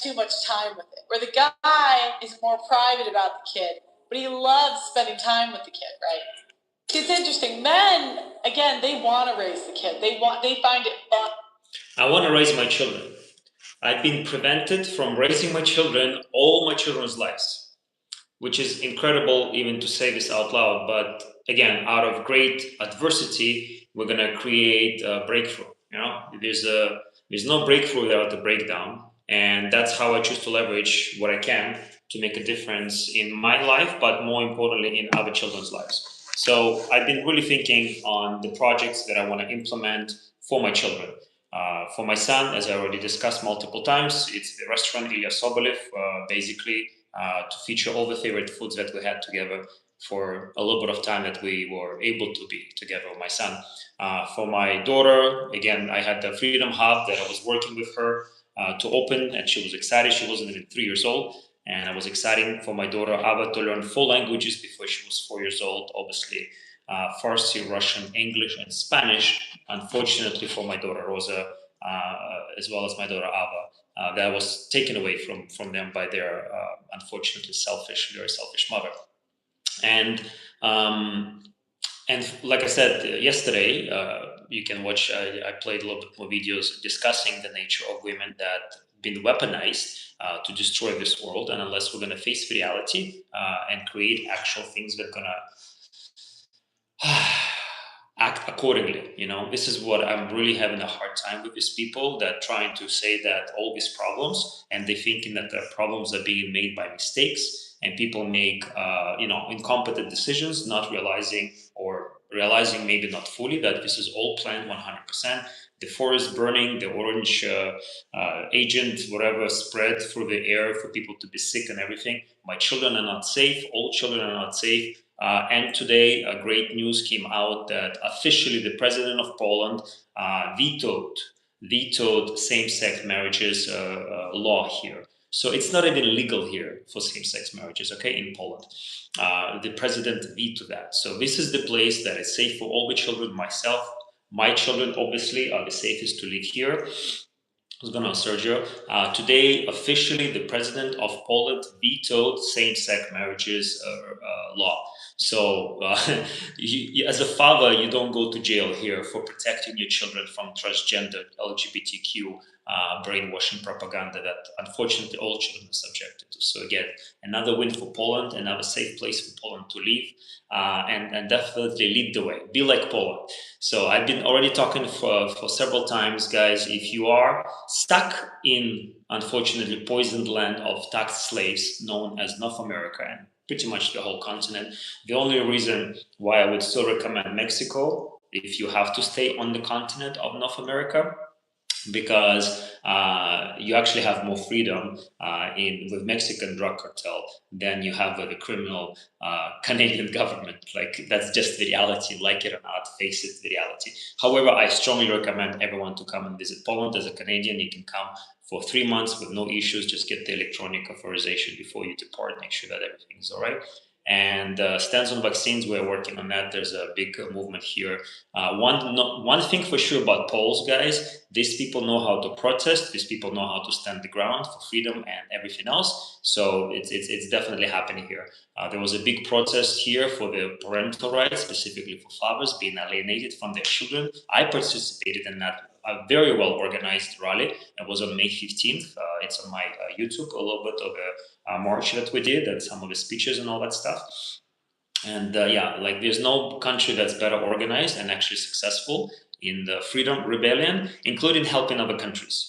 too much time with it. Where the guy is more private about the kid, but he loves spending time with the kid, right? It's interesting. Men, again, they want to raise the kid. They find it fun. I want to raise my children. I've been prevented from raising my children all my children's lives, which is incredible even to say this out loud. But again, out of great adversity, we're gonna create a breakthrough. You know, there's no breakthrough without a breakdown, and that's how I choose to leverage what I can to make a difference in my life, but more importantly, in other children's lives. So I've been really thinking on the projects that I want to implement for my children. For my son, as I already discussed multiple times, it's the restaurant Vladislav Sobolev, basically to feature all the favorite foods that we had together for a little bit of time that we were able to be together with my son. For my daughter, again, I had the Freedom Hub that I was working with her to open, and she was excited. She wasn't even 3 years old. And I was excited for my daughter Ava to learn 4 languages before she was 4 years old, obviously. Farsi, Russian, English, and Spanish. Unfortunately for my daughter Rosa, as well as my daughter Ava, that was taken away from them by their unfortunately very selfish mother. And like I said yesterday, you can watch. I played a little bit more videos discussing the nature of women that been weaponized to destroy this world. And unless we're going to face reality and create actual things that are going to act accordingly, this is what I'm really having a hard time with these people that trying to say that all these problems, and they thinking that the problems are being made by mistakes, and people make incompetent decisions, not realizing maybe not fully that this is all planned 100%. The forest burning, the orange agent, whatever, spread through the air for people to be sick and everything. My children are not safe. All children are not safe. And today, great news came out that officially the president of Poland vetoed same-sex marriages law here. So it's not even legal here for same-sex marriages, okay, in Poland. The president vetoed that. So this is the place that is safe for all the children, myself. My children, obviously, are the safest to live here. Who's going on, Sergio? Today, officially, the president of Poland vetoed same-sex marriages law. So, as a father, you don't go to jail here for protecting your children from transgender LGBTQ brainwashing propaganda that unfortunately all children are subjected to. So again, another win for Poland, another safe place for Poland to live, and definitely lead the way. Be like Poland. So I've been already talking for several times, guys. If you are stuck in, unfortunately, poisoned land of taxed slaves known as North America and pretty much the whole continent, the only reason why I would still recommend Mexico, if you have to stay on the continent of North America, because you actually have more freedom with Mexican drug cartel than you have with the criminal Canadian government. Like, that's just the reality, like it or not, face it, the reality. However, I strongly recommend everyone to come and visit Poland. As a Canadian, you can come for 3 months with no issues. Just get the electronic authorization before you depart. Make sure that everything is all right. And stands on vaccines, we're working on that. There's a big movement here. One thing for sure about Poles, guys, these people know how to protest. These people know how to stand the ground for freedom and everything else. So it's definitely happening here. There was a big protest here for the parental rights, specifically for fathers being alienated from their children. I participated in that. A very well organized rally. It was on May 15th. It's on my YouTube, a little bit of a march that we did and some of the speeches and all that stuff. And there's no country that's better organized and actually successful in the freedom rebellion, including helping other countries.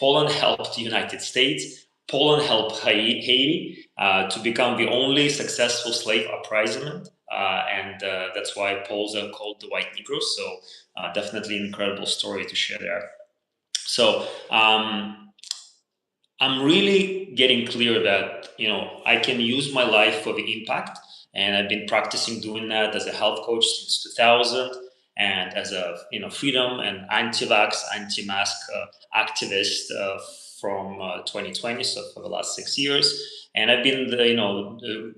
Poland helped the United States. Poland helped Haiti to become the only successful slave uprising. And that's why Poles are called the White Negroes. So definitely an incredible story to share there. So I'm really getting clear that, I can use my life for the impact. And I've been practicing doing that as a health coach since 2000 and as a, freedom and anti-vax, anti-mask activist from 2020, so for the last 6 years. And I've been,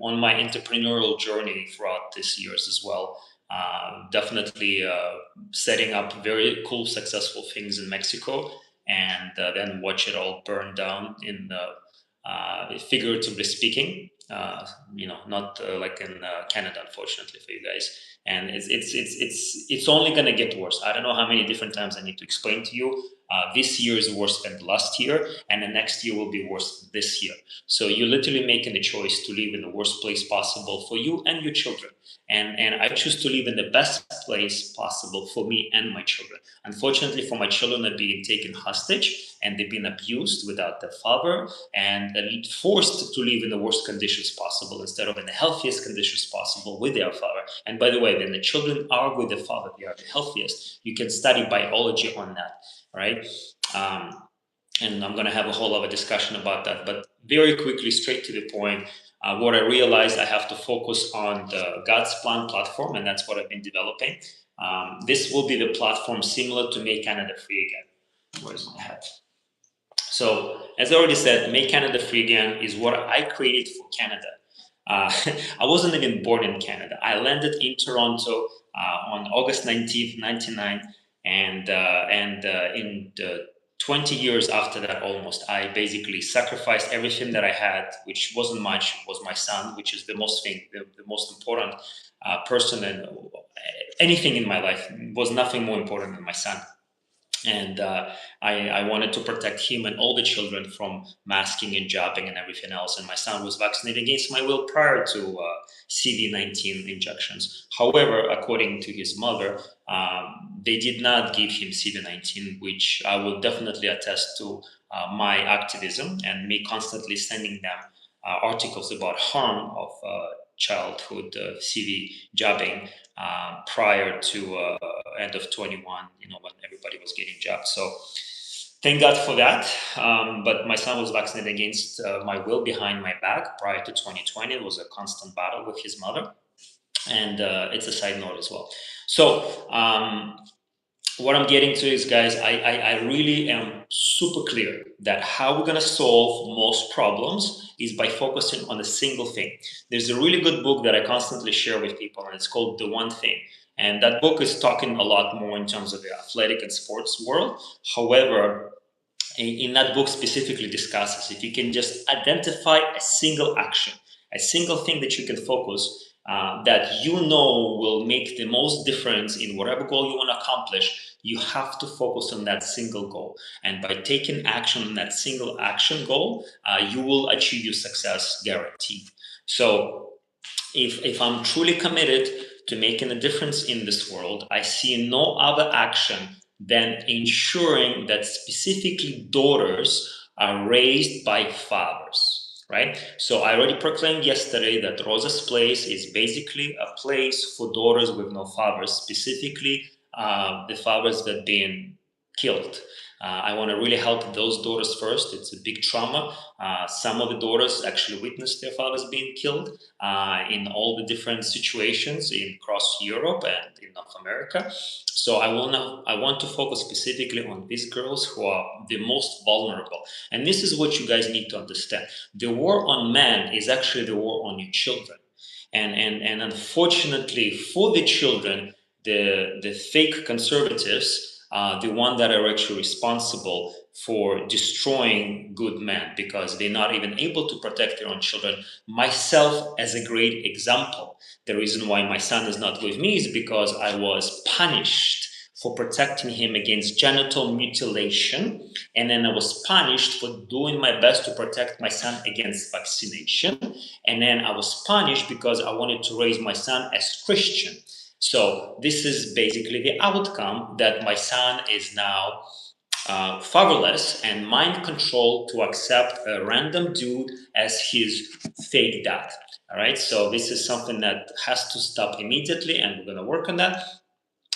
on my entrepreneurial journey throughout these years as well. Definitely setting up very cool, successful things in Mexico. and then watch it all burn down in figuratively speaking. Not like in Canada, unfortunately for you guys. And it's only gonna get worse. I don't know how many different times I need to explain to you. This year is worse than last year, and the next year will be worse than this year. So you're literally making a choice to live in the worst place possible for you and your children. And I choose to live in the best place possible for me and my children. Unfortunately, for my children, are being taken hostage and they've been abused without their father and forced to live in the worst conditions possible instead of in the healthiest conditions possible with their father. And by the way, when the children are with the father, they are the healthiest. You can study biology on that, right? And I'm going to have a whole other discussion about that. But very quickly, straight to the point, what I realized I have to focus on the God's Plan platform, and that's what I've been developing. This will be the platform similar to Make Canada Free Again. Where's my hat? So, as I already said, Make Canada Free Again is what I created for Canada. I wasn't even born in Canada. I landed in Toronto on August 19th, 1999, and in the 20 years after that, almost, I basically sacrificed everything that I had, which wasn't much, was my son, which is the most important person, and anything in my life was nothing more important than my son. And I wanted to protect him and all the children from masking and jobbing and everything else. And my son was vaccinated against my will prior to CD19 injections. However, according to his mother, they did not give him CD19, which I will definitely attest to my activism and me constantly sending them articles about harm of childhood CV jobbing prior to end of 21, when everybody was getting jabbed. So thank God for that. But my son was vaccinated against my will behind my back prior to 2020. It was a constant battle with his mother. And it's a side note as well. So what I'm getting to is, guys, I really am super clear that how we're going to solve most problems is by focusing on a single thing. There's a really good book that I constantly share with people, and it's called The One Thing. And that book is talking a lot more in terms of the athletic and sports world. However, in that book specifically discusses if you can just identify a single action, a single thing that you can focus that will make the most difference in whatever goal you want to accomplish, you have to focus on that single goal. And by taking action on that single action goal, you will achieve your success guaranteed. So if I'm truly committed to making a difference in this world, I see no other action than ensuring that specifically daughters are raised by fathers. Right? So I already proclaimed yesterday that Rosa's Place is basically a place for daughters with no fathers, specifically the fathers that have been killed. I want to really help those daughters first. It's a big trauma. Some of the daughters actually witnessed their fathers being killed in all the different situations across Europe and in North America. So I want to focus specifically on these girls who are the most vulnerable. And this is what you guys need to understand. The war on men is actually the war on your children. And unfortunately for the children, the fake conservatives the one that are actually responsible for destroying good men because they're not even able to protect their own children. Myself as a great example. The reason why my son is not with me is because I was punished for protecting him against genital mutilation, and then I was punished for doing my best to protect my son against vaccination, and then I was punished because I wanted to raise my son as Christian. So this is basically the outcome, that my son is now fatherless and mind controlled to accept a random dude as his fake dad. All right, so this is something that has to stop immediately, and we're going to work on that.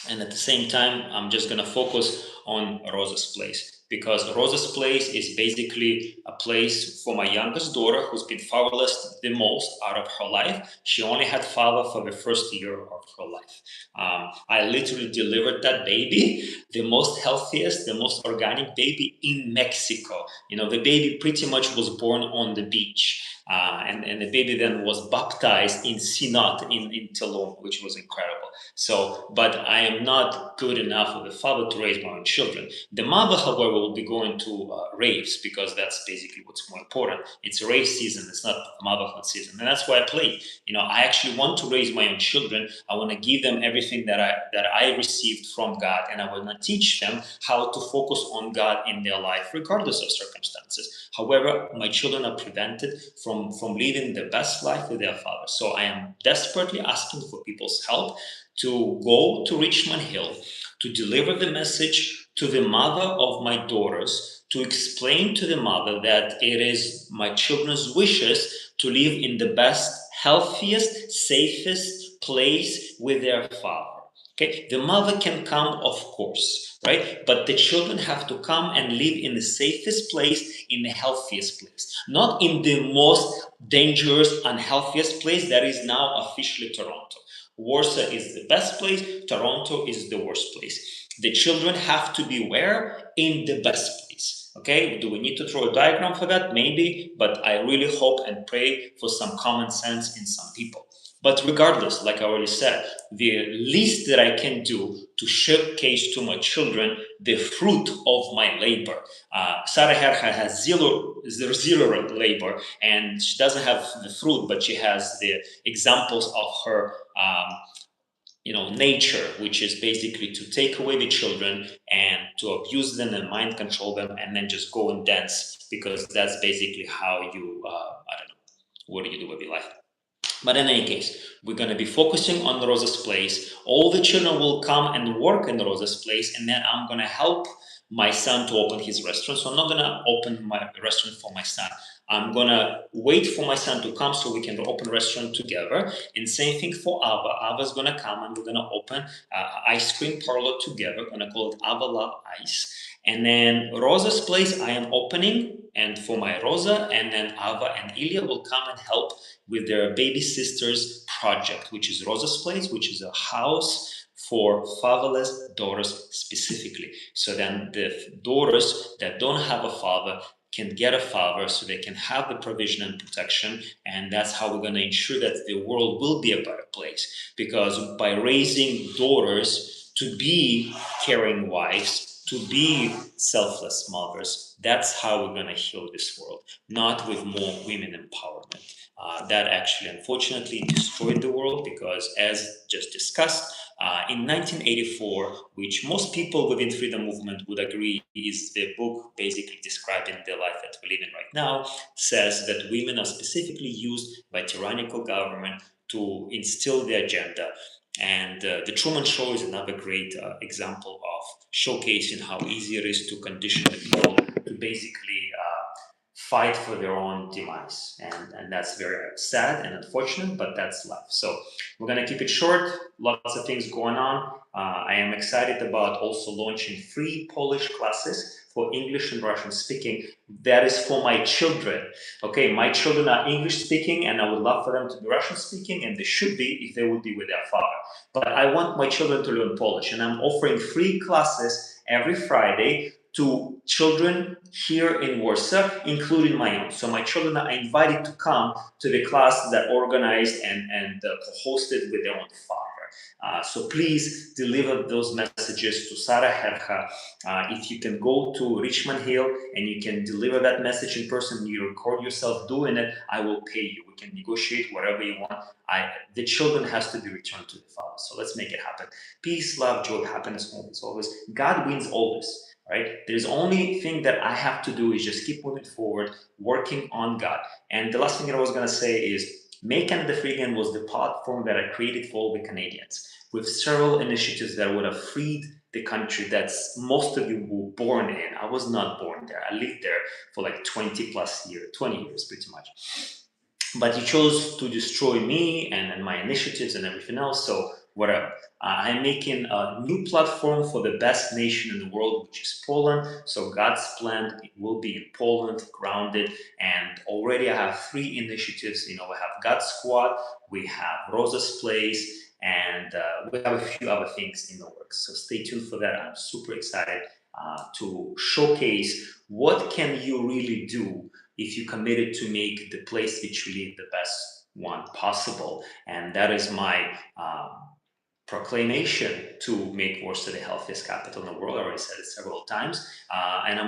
And at the same time, I'm just going to focus on Rosa's Place, because Rosa's Place is basically a place for my youngest daughter who's been fatherless the most out of her life. She only had father for the first year of her life. I literally delivered that baby, the most healthiest, the most organic baby in Mexico. The baby pretty much was born on the beach. And the baby then was baptized in Sinat in Telom, which was incredible. So, but I am not good enough of a father to raise my own children. The mother, however, will be going to raves, because that's basically what's more important. It's a rave season, it's not motherhood season. And that's why I play. I actually want to raise my own children. I want to give them everything that I received from God, and I want to teach them how to focus on God in their life, regardless of circumstances. However, my children are prevented from living the best life with their father. So I am desperately asking for people's help to go to Richmond Hill, to deliver the message to the mother of my daughters, to explain to the mother that it is my children's wishes to live in the best, healthiest, safest place with their father. Okay, the mother can come, of course, right? But the children have to come and live in the safest place, in the healthiest place, not in the most dangerous, unhealthiest place that is now officially Toronto. Warsaw is the best place, Toronto is the worst place. The children have to be where? In the best place. Okay, do we need to throw a diagram for that? Maybe, but I really hope and pray for some common sense in some people. But regardless, like I already said, the least that I can do to showcase to my children the fruit of my labor. Sarah Herha has zero labor, and she doesn't have the fruit, but she has the examples of her nature, which is basically to take away the children and to abuse them and mind control them, and then just go and dance, because that's basically how you, I don't know, what do you do with your life? But in any case, we're going to be focusing on Rosa's place. All the children will come and work in Rosa's place, and then I'm going to help my son to open his restaurant. So I'm not going to open my restaurant for my son. I'm going to wait for my son to come so we can open a restaurant together. And same thing for Ava. Ava's going to come and we're going to open ice cream parlor together. We're going to call it Ava Love Ice. And then Rosa's place I am opening, and for my Rosa, and then Ava and Ilya will come and help with their baby sisters project, which is Rosa's place, which is a house for fatherless daughters specifically. So then the daughters that don't have a father can get a father, so they can have the provision and protection. And that's how we're going to ensure that the world will be a better place. Because by raising daughters to be caring wives, to be selfless mothers, that's how we're going to heal this world, not with more women empowerment. That actually, unfortunately, destroyed the world, because, as just discussed, in 1984, which most people within freedom movement would agree is the book basically describing the life that we live in right now, says that women are specifically used by tyrannical government to instill the agenda. And the Truman Show is another great example of showcasing how easy it is to condition the people to basically fight for their own demise. And that's very sad and unfortunate, but that's life. So we're going to keep it short. Lots of things going on. I am excited about also launching free Polish classes for English and Russian speaking. That is for my children. Okay, my children are English speaking, and I would love for them to be Russian speaking, and they should be if they would be with their father. But I want my children to learn Polish, and I'm offering free classes every Friday to children here in Warsaw, including my own. So my children are invited to come to the class that organized and hosted with their own father. So please deliver those messages to Sarah Herha. If you can go to Richmond Hill and you can deliver that message in person, you record yourself doing it, I will pay you. We can negotiate whatever you want. The children has to be returned to the father. So let's make it happen. Peace, love, joy, happiness, always. God wins always. Right? There's only thing that I have to do is just keep moving forward, working on God. And the last thing that I was going to say is, Make Canada Free Again was the platform that I created for all the Canadians, with several initiatives that would have freed the country that most of you were born in. I was not born there. I lived there for like 20 years pretty much. But you chose to destroy me and my initiatives and everything else, so whatever. I'm making a new platform for the best nation in the world, which is Poland. So God's plan will be in Poland, grounded. And already I have 3 initiatives. We have God Squad, we have Rosa's Place, and we have a few other things in the works. So stay tuned for that. I'm super excited to showcase what can you really do if you committed to make the place which you live the best one possible. And that is my proclamation to make Warsaw the healthiest capital in the world. I already said it several times, and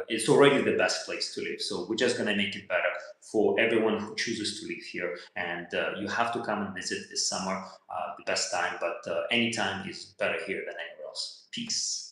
it's already the best place to live. So we're just going to make it better for everyone who chooses to live here. And you have to come and visit this summer, the best time, but any time is better here than anywhere else. Peace.